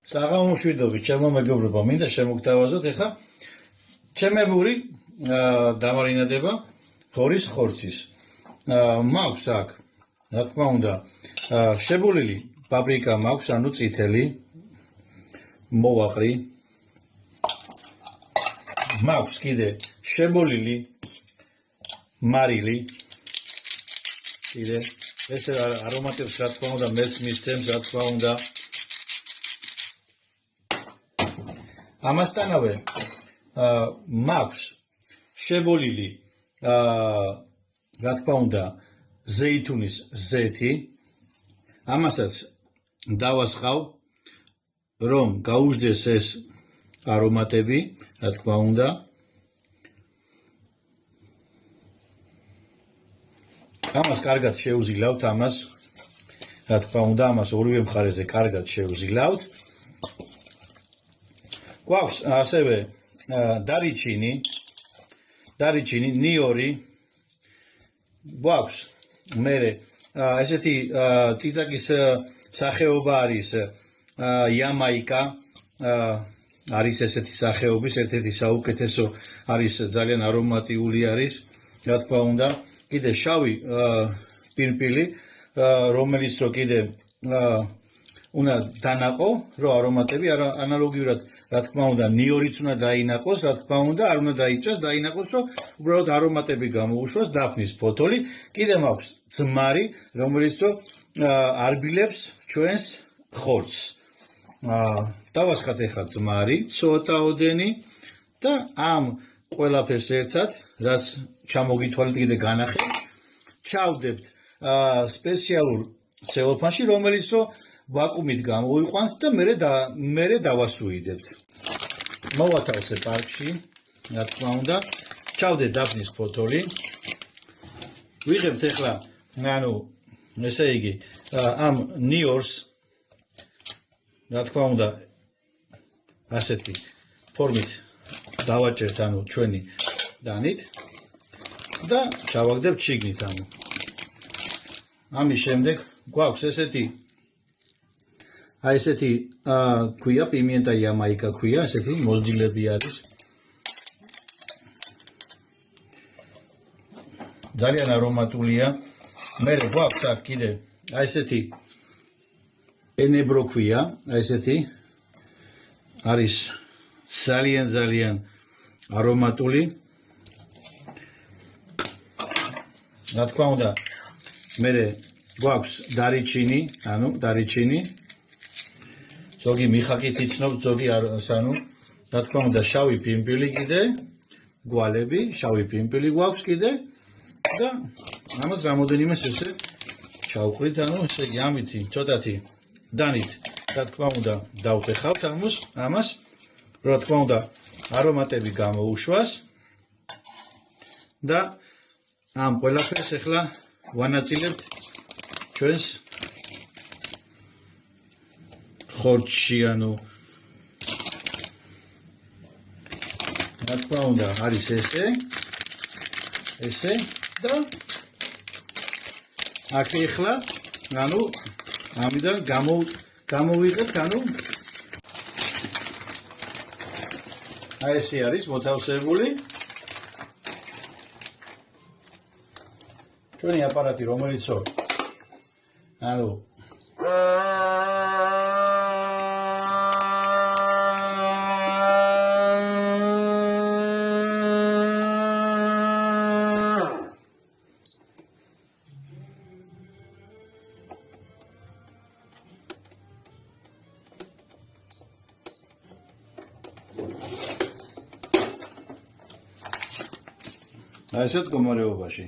საღამომშვიდობი, ჩემო მეგობრებო, მინდა შემოგთავაზოთ ეხლა ჩემებური დამარინადება ღორის ხორცის. მაქვს აქ, რა თქმა უნდა, შებოლილი პაპრიკა მაქვს, ანუ წითელი, მოვაყრი. მაქვს კიდე შებოლილი მარილი. კიდე ეს არომატებს, რა თქმა უნდა, მეც მისცემს, რა თქმა უნდა. ამასთანავე მაქვს შებოლილი რა თქმა უნდა ზეითუნის ზეთი, ამასაც დავასხავ, რომ გაუждდეს ეს არომატები, რა თქმა უნდა. ამას კარგად შევზილავთ, ამას, რა თქმა უნდა, ამას ორივე მხარეზე კარგად შევზილავთ. გვაქვს ასევე დარიჩინი, ნიორი, გვაქვს მერე ესეთი წიწაკის სახეობა არის იამაიკა, არის ესეთი სახეობის, ერთ-ერთი საუკეთესო არის, ძალიან არომატიული არის, რა თქმა უნდა. კიდე შავი პირპილი, რომელიც რო კიდე უნდა დანაყო, რო არომატები ანალოგიურად, რა თქმა უნდა, ნიორიც უნდა დაინაყოს, რა თქმა უნდა, არ უნდა დაიწვას, დაინაყოს, რომ უბრალოდ არომატები გამოუშვას, დაფნის ფოთოლი. კიდე მაქვს ძმარი, რომელიც რო არბილებს ჩვენს ხორცს. დავასხათ ეხლა ძმარი, ცოტაოდენი და ამ ყველაფერს ერთად, რაც ჩამოგითვალეთ კიდე განახეთ, ჩავდებთ სპეციალურ ცელოფანში, რომელიც რო ვაკუუმით გამოვიყვანთ და მერე დავასუიდებთ. მოვათავსე პარკში, რა თქმა უნდა, ჩავდე დაფნის ფოთოლი. ვიღებთ ეხლა, ანუ ესე იგი, ამ ნიორს, რა თქმა უნდა, ასეთი ფორმით დავაჭერთ, ანუ ჩვენი დანით და ჩავაგდებთ შიგნით, ანუ. ამის შემდეგ გვაქვს ესეთი ქვია, პიმენტა იამაიკა ქვია, ესეთი მოზრდილები არის. ძალიან არომატულია. მერე გვაქვს აქ კიდე ესეთი ენებრო ქვია, ესეთი არის ძალიან არომატული. რა თქმა უნდა, მერე გვაქვს დარიჩინი, ზოგი მიხაკით იცნობთ, ზოგი ანუ, რა თქმა უნდა, შავი ფიმპილი კიდე, გვალები, შავი ფიმპილი გვაქვს კიდე და ამას რამოდენიმე ესე ჩავყრით, ანუ ესე იგი ამითი ცოტათი დანით, რა თქმა უნდა, დავტეხავთ ამას, რა თქმა უნდა, არომატები გამოუშვას და ამ ყველაფერს ახლა ვანაწილებთ ჩვენს ხორცში, ანუ რა თქმა უნდა, არის ესე და აქ ახლა, ანუ ამიდან გამოვიღებთ, ანუ ესე არის მოთავსებული ჩვენი აპარატი, რომელიც ანუ ასეთ მდგომარეობაში